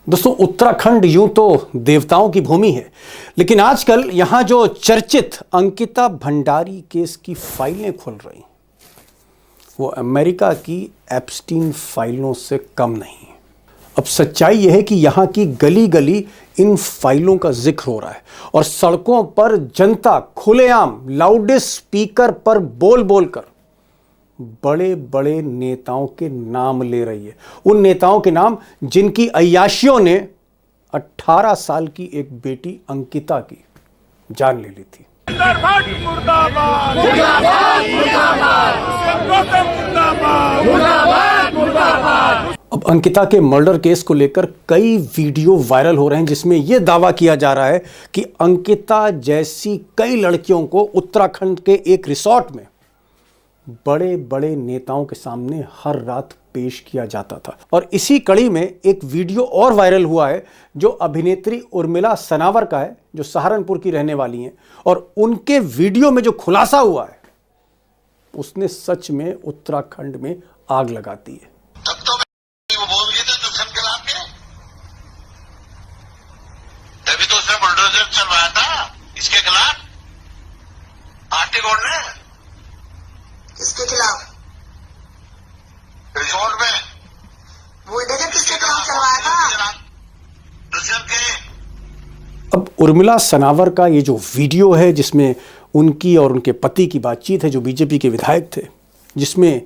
दोस्तों, उत्तराखंड यूं तो देवताओं की भूमि है, लेकिन आजकल यहां जो चर्चित अंकिता भंडारी केस की फाइलें खुल रही वो अमेरिका की एप्स्टीन फाइलों से कम नहीं है। अब सच्चाई यह है कि यहां की गली गली इन फाइलों का जिक्र हो रहा है और सड़कों पर जनता खुलेआम लाउडेस्ट स्पीकर पर बोल बोलकर बड़े बड़े नेताओं के नाम ले रही है। उन नेताओं के नाम जिनकी अय्याशियों ने 18 साल की एक बेटी अंकिता की जान ले ली थी। अब अंकिता के मर्डर केस को लेकर कई वीडियो वायरल हो रहे हैं जिसमें यह दावा किया जा रहा है कि अंकिता जैसी कई लड़कियों को उत्तराखंड के एक रिसोर्ट में बड़े बड़े नेताओं के सामने हर रात पेश किया जाता था। और इसी कड़ी में एक वीडियो और वायरल हुआ है जो अभिनेत्री उर्मिला सनावर का है, जो सहारनपुर की रहने वाली हैं, और उनके वीडियो में जो खुलासा हुआ है उसने सच में उत्तराखंड में आग लगाती है। तब तो वो बोल गए थे दुष्यंत के नाम के, तभी तो उसने बुलडोजर चलवाया था इसके खिलाफ आर्टिकल ने। किसके खिलाफ? रिजॉर्ट में बुलडोजर किसके खिलाफ चलवाया था? दुष्यंत के। अब उर्मिला सनावर का ये जो वीडियो है जिसमें उनकी और उनके पति की बातचीत है, जो बीजेपी के विधायक थे, जिसमें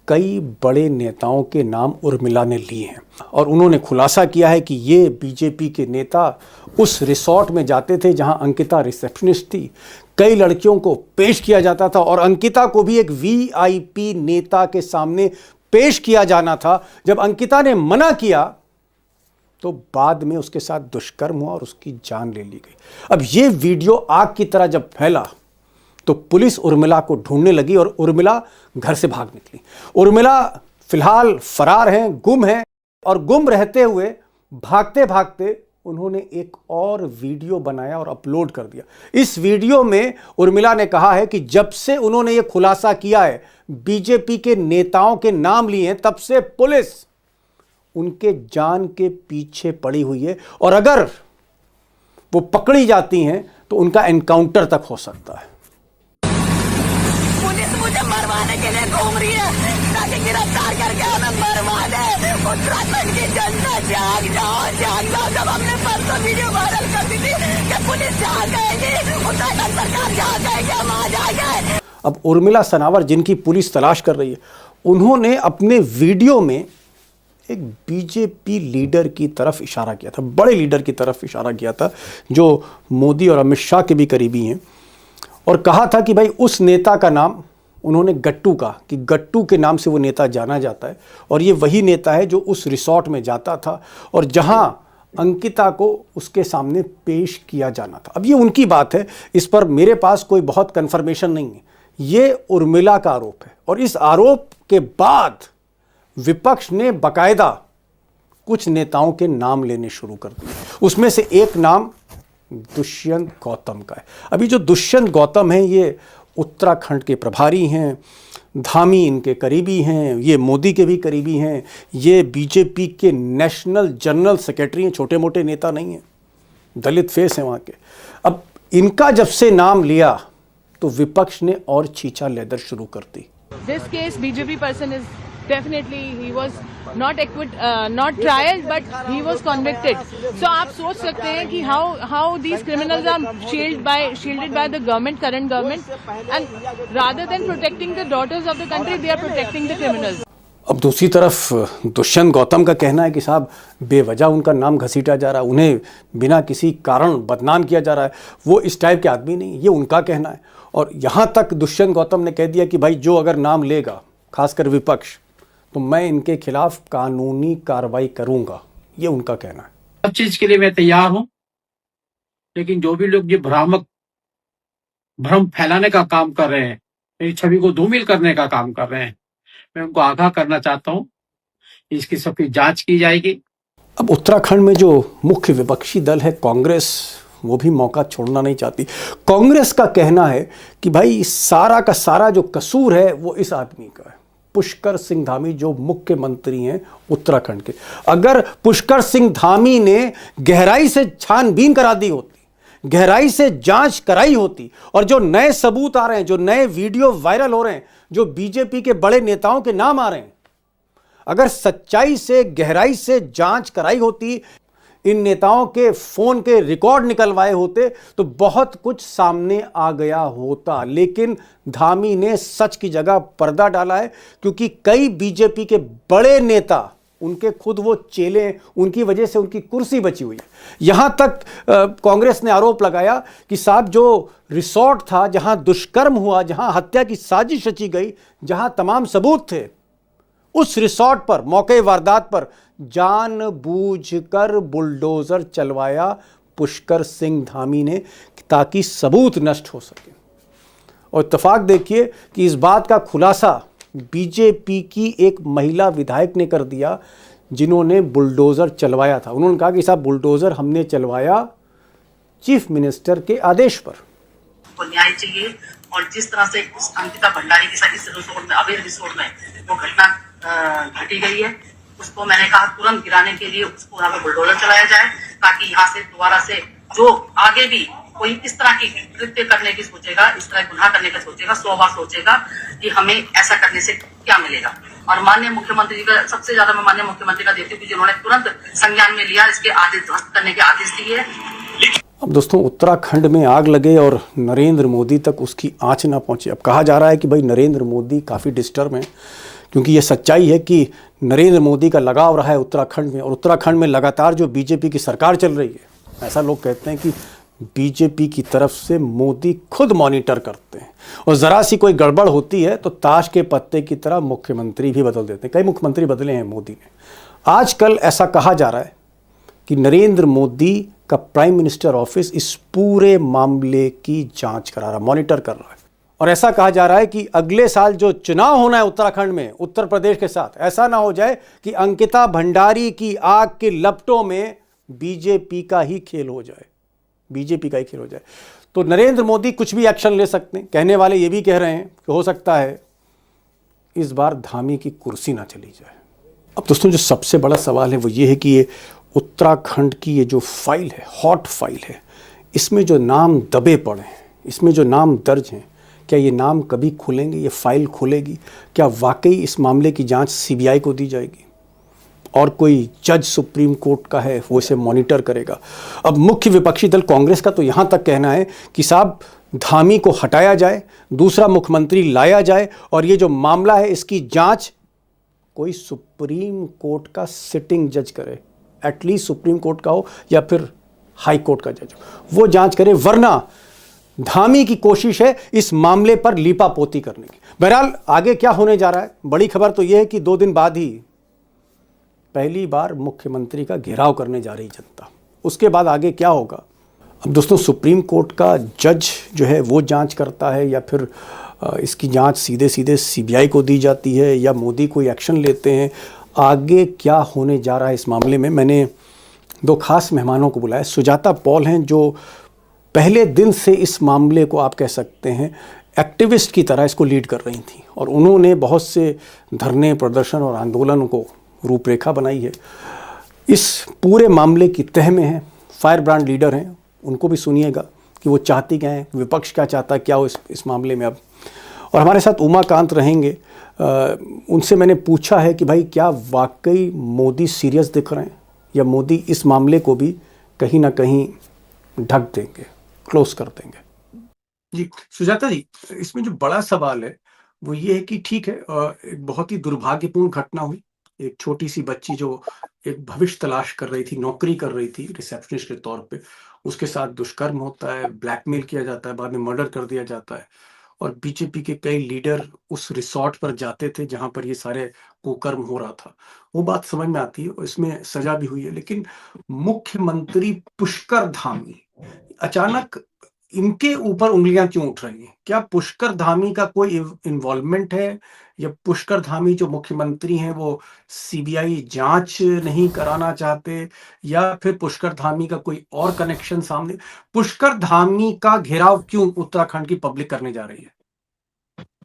कई बड़े नेताओं के नाम उर्मिला ने लिए हैं और उन्होंने खुलासा किया है कि ये बीजेपी के नेता उस रिसोर्ट में जाते थे जहां अंकिता रिसेप्शनिस्ट थी। कई लड़कियों को पेश किया जाता था और अंकिता को भी एक वीआईपी नेता के सामने पेश किया जाना था। जब अंकिता ने मना किया तो बाद में उसके साथ दुष्कर्म हुआ और उसकी जान ले ली गई। अब ये वीडियो आग की तरह जब फैला तो पुलिस उर्मिला को ढूंढने लगी और उर्मिला घर से भाग निकली। उर्मिला फिलहाल फरार हैं, गुम हैं, और गुम रहते हुए भागते भागते उन्होंने एक और वीडियो बनाया और अपलोड कर दिया। इस वीडियो में उर्मिला ने कहा है कि जब से उन्होंने ये खुलासा किया है, बीजेपी के नेताओं के नाम लिए हैं, तब से पुलिस उनके जान के पीछे पड़ी हुई है और अगर वो पकड़ी जाती हैं तो उनका एनकाउंटर तक हो सकता है। पुलिस मुझे मरवाने के लिए घूम रही है ताकि गिरफ्तार करके हमें मरवा दे। उत्तराखंड की जनता जाग जाओ, जाग जाओ। जब हमने परसों वीडियो वायरल कर दी थी कि पुलिस जाग जाएगी, उत्तराखंड सरकार जाग जाएगी, हम आ जाएंगे। अब उर्मिला सनावर, जिनकी पुलिस तलाश कर रही है, उन्होंने अपने वीडियो में एक बीजेपी लीडर की तरफ इशारा किया था, बड़े लीडर की तरफ इशारा किया था जो मोदी और अमित शाह के भी करीबी हैं, और कहा था कि भाई उस नेता का नाम उन्होंने गट्टू का, कि गट्टू के नाम से वो नेता जाना जाता है और ये वही नेता है जो उस रिसोर्ट में जाता था और जहां अंकिता को उसके सामने पेश किया जाना था। अब ये उनकी बात है, इस पर मेरे पास कोई बहुत कन्फर्मेशन नहीं है। ये उर्मिला का आरोप है और इस आरोप के बाद विपक्ष ने बाकायदा कुछ नेताओं के नाम लेने शुरू कर दिए। उसमें से एक नाम दुष्यंत गौतम का है। अभी जो दुष्यंत गौतम हैं ये उत्तराखंड के प्रभारी हैं, धामी इनके करीबी हैं, ये मोदी के भी करीबी हैं, ये बीजेपी के नेशनल जनरल सेक्रेटरी हैं, छोटे मोटे नेता नहीं हैं, दलित फेस हैं वहाँ के। अब इनका जब से नाम लिया तो विपक्ष ने और छीछा लेदर शुरू कर दी। This case, BJP person is definitely he was not not trial, but he was convicted. So आप सोच सकते हैं कि how these criminals are shielded by the government, current government, and rather than protecting the daughters of the country, they are protecting the criminals. अब दूसरी तरफ दुष्यंत गौतम का कहना है कि साहब बेवजह उनका नाम घसीटा जा रहा है, उन्हें बिना किसी कारण बदनाम किया जा रहा है, वो इस टाइप के आदमी नहीं, ये उनका कहना है। और यहाँ तक दुष्यंत गौतम ने कह दिया कि भाई जो अगर नाम लेगा, खासकर विपक्ष, तो मैं इनके खिलाफ कानूनी कार्रवाई करूंगा, ये उनका कहना है। सब चीज के लिए मैं तैयार हूं, लेकिन जो भी लोग ये भ्रम फैलाने का काम कर रहे हैं, मेरी छवि को धूमिल करने का काम कर रहे हैं, मैं उनको आगाह करना चाहता हूं, इसकी सबकी जांच की जाएगी। अब उत्तराखंड में जो मुख्य विपक्षी दल है कांग्रेस, वो भी मौका छोड़ना नहीं चाहती। कांग्रेस का कहना है कि भाई सारा का सारा जो कसूर है वो इस आदमी का है, पुष्कर सिंह धामी जो मुख्यमंत्री हैं उत्तराखंड के। अगर पुष्कर सिंह धामी ने गहराई से छानबीन करा दी होती, गहराई से जांच कराई होती, और जो नए सबूत आ रहे हैं, जो नए वीडियो वायरल हो रहे हैं, जो बीजेपी के बड़े नेताओं के नाम आ रहे हैं, अगर सच्चाई से गहराई से जांच कराई होती, इन नेताओं के फोन के रिकॉर्ड निकलवाए होते, तो बहुत कुछ सामने आ गया होता। लेकिन धामी ने सच की जगह पर्दा डाला है, क्योंकि कई बीजेपी के बड़े नेता, उनके खुद वो चेले, उनकी वजह से उनकी कुर्सी बची हुई है। यहां तक कांग्रेस ने आरोप लगाया कि साहब जो रिसोर्ट था जहां दुष्कर्म हुआ, जहां हत्या की साजिश रची गई, जहां तमाम सबूत थे, उस रिसोर्ट पर मौके वारदात पर जानबूझकर बुलडोजर चलवाया पुष्कर सिंह धामी ने, ताकि सबूत नष्ट हो सके। और इत्तेफाक देखिए कि इस बात का खुलासा बीजेपी की एक महिला विधायक ने कर दिया, जिन्होंने बुलडोजर चलवाया था। उन्होंने कहा कि साहब बुलडोजर हमने चलवाया चीफ मिनिस्टर के आदेश पर। को न्याय चाहिए, और जिस तरह से उस अंकिता भंडारी के साथ इस रिसोर्ट में, अवैध रिसोर्ट में वो घटना घटी गई है, उसको मैंने कहा तुरंत गिराने के लिए उसको यहाँ पे बुलडोजर चलाया जाए, ताकि यहाँ से दोबारा से जो आगे भी कोई इस तरह की कृत्य करने की सोचेगा, इस तरह गुनाह करने का सोचेगा, 100 बार सोचेगा कि हमें ऐसा करने से क्या मिलेगा। और माननीय मुख्यमंत्री जी का सबसे ज्यादा मैं माननीय मुख्यमंत्री का देती हूँ, जिन्होंने तुरंत संज्ञान में लिया, इसके आदेश ध्वस्त करने के आदेश दिए। अब दोस्तों, उत्तराखंड में आग लगे और नरेंद्र मोदी तक उसकी आंच ना पहुंचे। अब कहा जा रहा है कि भाई नरेंद्र मोदी काफ़ी डिस्टर्ब हैं, क्योंकि ये सच्चाई है कि नरेंद्र मोदी का लगाव रहा है उत्तराखंड में, और उत्तराखंड में लगातार जो बीजेपी की सरकार चल रही है, ऐसा लोग कहते हैं कि बीजेपी की तरफ से मोदी खुद मॉनिटर करते हैं, और ज़रा सी कोई गड़बड़ होती है तो ताश के पत्ते की तरह मुख्यमंत्री भी बदल देते हैं। कई मुख्यमंत्री बदले हैं मोदी ने। आजकल ऐसा कहा जा रहा है कि नरेंद्र मोदी का प्राइम मिनिस्टर ऑफिस इस पूरे मामले की जांच करा रहा, मॉनिटर कर रहा है। और ऐसा कहा जा रहा है कि अगले साल जो चुनाव होना है उत्तराखंड में, उत्तर प्रदेश के साथ, ऐसा ना हो जाए कि अंकिता भंडारी की आग के लपटों में बीजेपी का ही खेल हो जाए, बीजेपी का ही खेल हो जाए। तो नरेंद्र मोदी कुछ भी एक्शन ले सकते हैं। कहने वाले ये भी कह रहे हैं कि हो सकता है इस बार धामी की कुर्सी ना चली जाए। अब दोस्तों, जो सबसे बड़ा सवाल है वो ये है कि ये उत्तराखंड की ये जो फाइल है, हॉट फाइल है, इसमें जो नाम दबे पड़े हैं, इसमें जो नाम दर्ज हैं, क्या ये नाम कभी खुलेंगे? ये फाइल खुलेगी? क्या वाकई इस मामले की जांच सीबीआई को दी जाएगी और कोई जज सुप्रीम कोर्ट का है वो इसे मॉनिटर करेगा? अब मुख्य विपक्षी दल कांग्रेस का तो यहाँ तक कहना है कि साहब धामी को हटाया जाए, दूसरा मुख्यमंत्री लाया जाए, और ये जो मामला है इसकी जांच कोई सुप्रीम कोर्ट का सिटिंग जज करे, एटलीस्ट सुप्रीम कोर्ट का हो या फिर हाई कोर्ट का जज हो, वो जांच करे। वरना धामी की कोशिश है इस मामले पर लीपापोती करने की। बहरहाल आगे क्या होने जा रहा है, बड़ी खबर तो यह है कि 2 दिन बाद ही पहली बार मुख्यमंत्री का घेराव करने जा रही जनता। उसके बाद आगे क्या होगा? अब दोस्तों, सुप्रीम कोर्ट का जज जो है वो जांच करता है, या फिर इसकी जांच सीधे सीधे सीबीआई को दी जाती है, या मोदी कोई एक्शन लेते हैं? आगे क्या होने जा रहा है इस मामले में? मैंने 2 खास मेहमानों को बुलाया। सुजाता पॉल हैं, जो पहले दिन से इस मामले को आप कह सकते हैं एक्टिविस्ट की तरह इसको लीड कर रही थी, और उन्होंने बहुत से धरने, प्रदर्शन और आंदोलनों को रूपरेखा बनाई है। इस पूरे मामले की तह में है, फायर ब्रांड लीडर हैं, उनको भी सुनिएगा कि वो चाहती क्या है, विपक्ष क्या चाहता है, क्या हो इस मामले में अब। और हमारे साथ उमाकांत रहेंगे। उनसे मैंने पूछा है कि भाई क्या वाकई मोदी सीरियस दिख रहे हैं, या मोदी इस मामले को भी कहीं ना कहीं ढक देंगे, क्लोज कर देंगे। जी सुजाता जी, इसमें जो बड़ा सवाल है वो ये है कि ठीक है, एक बहुत ही दुर्भाग्यपूर्ण घटना हुई। एक छोटी सी बच्ची जो एक भविष्य तलाश कर रही थी, नौकरी कर रही थी रिसेप्शनिस्ट के तौर पे, उसके साथ दुष्कर्म होता है, ब्लैकमेल किया जाता है, बाद में मर्डर कर दिया जाता है। और बीजेपी के कई लीडर उस रिसोर्ट पर जाते थे जहां पर ये सारे कुकर्म हो रहा था। वो बात समझ में आती है और इसमें सजा भी हुई है। लेकिन मुख्यमंत्री पुष्कर धामी, अचानक इनके ऊपर उंगलियां क्यों उठ रही हैं? क्या पुष्कर धामी का कोई इन्वॉल्वमेंट है, या पुष्कर धामी जो मुख्यमंत्री हैं वो सीबीआई जांच नहीं कराना चाहते, या फिर पुष्कर धामी का कोई और कनेक्शन सामने? पुष्कर धामी का घेराव क्यों उत्तराखंड की पब्लिक करने जा रही है?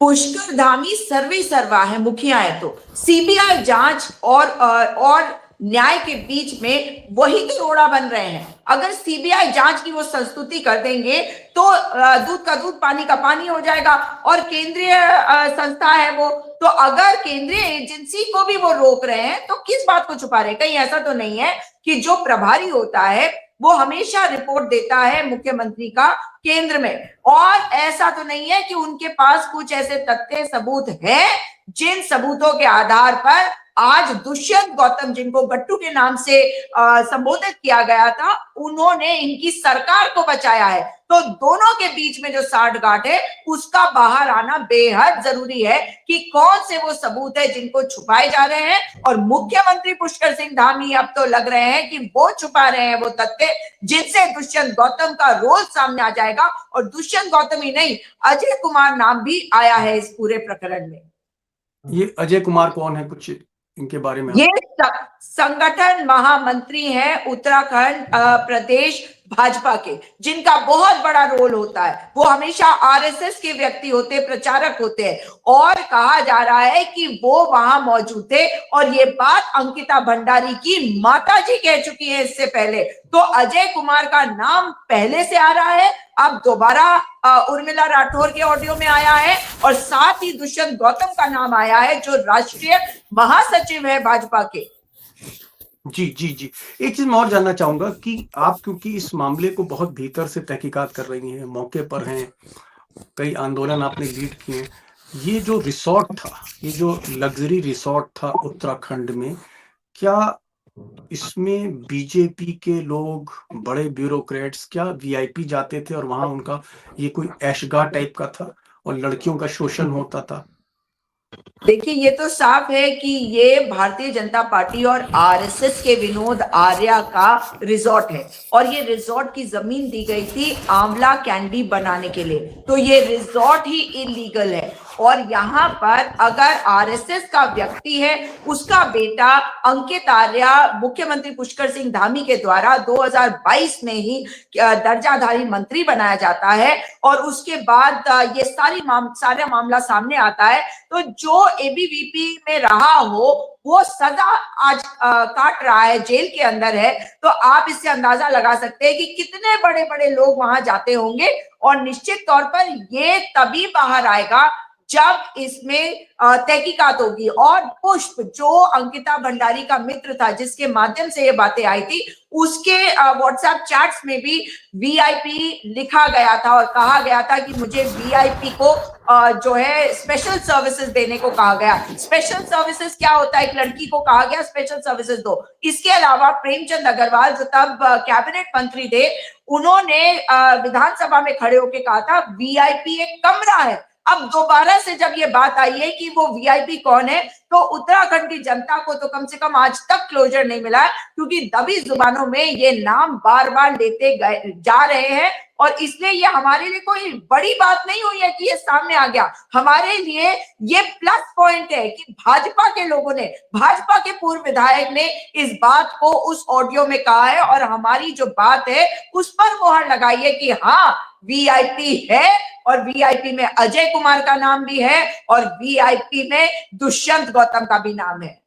पुष्कर धामी सर्वे सर्वा है, मुखिया है, तो सीबीआई जांच और न्याय के बीच में वही तो रोड़ा बन रहे हैं। अगर सीबीआई जांच की वो संस्तुति कर देंगे तो दूध का दूध पानी का पानी हो जाएगा और केंद्रीय संस्था है वो, तो अगर केंद्रीय एजेंसी को भी वो रोक रहे हैं तो किस बात को छुपा रहे हैं? कहीं ऐसा तो नहीं है कि जो प्रभारी होता है वो हमेशा रिपोर्ट देता है मुख्यमंत्री का केंद्र में, और ऐसा तो नहीं है कि उनके पास कुछ ऐसे तथ्य सबूत है जिन सबूतों के आधार पर आज दुष्यंत गौतम, जिनको गट्टू के नाम से संबोधित किया गया था, उन्होंने इनकी सरकार को बचाया है। तो दोनों के बीच में जो साठगांठ है उसका बाहर आना बेहद जरूरी है कि कौन से वो सबूत है जिनको छुपाए जा रहे हैं, और मुख्यमंत्री पुष्कर सिंह धामी अब तो लग रहे हैं कि वो छुपा रहे हैं वो तथ्य जिनसे दुष्यंत गौतम का रोल सामने आ जाएगा। और दुष्यंत गौतम ही नहीं, अजय कुमार नाम भी आया है इस पूरे प्रकरण में। ये अजय कुमार कौन है, कुछ इनके बारे में? ये संगठन महामंत्री हैं उत्तराखंड प्रदेश भाजपा के, जिनका बहुत बड़ा रोल होता है। वो हमेशा आरएसएस के व्यक्ति होते हैं, प्रचारक होते हैं, और कहा जा रहा है कि वो वहां मौजूद थे। और ये बात अंकिता भंडारी की माताजी कह चुकी है इससे पहले। तो अजय कुमार का नाम पहले से आ रहा है, अब दोबारा उर्मिला राठौर के ऑडियो में आया है, और साथ ही दुष्यंत गौतम का नाम आया है जो राष्ट्रीय महासचिव है भाजपा के। जी जी जी, एक चीज मैं और जानना चाहूंगा कि आप क्योंकि इस मामले को बहुत भीतर से तहकीकात कर रही हैं, मौके पर हैं, कई आंदोलन आपने लीड किए, ये जो रिसोर्ट था, ये जो लग्जरी रिसोर्ट था उत्तराखंड में, क्या इसमें बीजेपी के लोग, बड़े ब्यूरोक्रेट्स, क्या वीआईपी जाते थे और वहां उनका ये कोई ऐशगाह टाइप का था और लड़कियों का शोषण होता था? देखिए, ये तो साफ है कि ये भारतीय जनता पार्टी और आरएसएस के विनोद आर्या का रिजॉर्ट है, और ये रिजॉर्ट की जमीन दी गई थी आंवला कैंडी बनाने के लिए। तो ये रिजॉर्ट ही इलीगल है, और यहाँ पर अगर आरएसएस का व्यक्ति है, उसका बेटा अंकित आर्या मुख्यमंत्री पुष्कर सिंह धामी के द्वारा 2022 में ही दर्जाधारी मंत्री बनाया जाता है, और उसके बाद ये सारा मामला सामने आता है। तो जो एबीवीपी में रहा हो वो सजा आज काट रहा है, जेल के अंदर है। तो आप इससे अंदाजा लगा सकते हैं कि कितने बड़े बड़े लोग वहां जाते होंगे, और निश्चित तौर पर ये तभी बाहर आएगा जब इसमें तहकीकात होगी। और पुष्प, जो अंकिता भंडारी का मित्र था, जिसके माध्यम से ये बातें आई थी, उसके व्हाट्सएप चैट्स में भी वीआईपी लिखा गया था और कहा गया था कि मुझे वीआईपी को जो है स्पेशल सर्विसेज देने को कहा गया। स्पेशल सर्विसेज क्या होता है? एक लड़की को कहा गया स्पेशल सर्विसेज दो। इसके अलावा प्रेमचंद अग्रवाल, जो तब कैबिनेट मंत्री थे, उन्होंने विधानसभा में खड़े होकर कहा था वीआईपी एक कमरा है। अब दोबारा से जब ये बात आई है कि वो वीआईपी कौन है, तो उत्तराखंड की जनता को तो कम से कम आज तक क्लोजर नहीं मिला, क्योंकि दबी जुबानों में ये नाम बार बार लेते जा रहे हैं। और इसलिए ये हमारे लिए कोई बड़ी बात नहीं हुई है कि ये सामने आ गया। हमारे लिए ये प्लस पॉइंट है कि भाजपा के लोगों ने, भाजपा के पूर्व विधायक ने इस बात को उस ऑडियो में कहा है, और हमारी जो बात है उस पर मोहर लगाई है कि हाँ, वीआईपी है, और वीआईपी में अजय कुमार का नाम भी है, और वीआईपी में दुष्यंत गौतम का भी नाम है।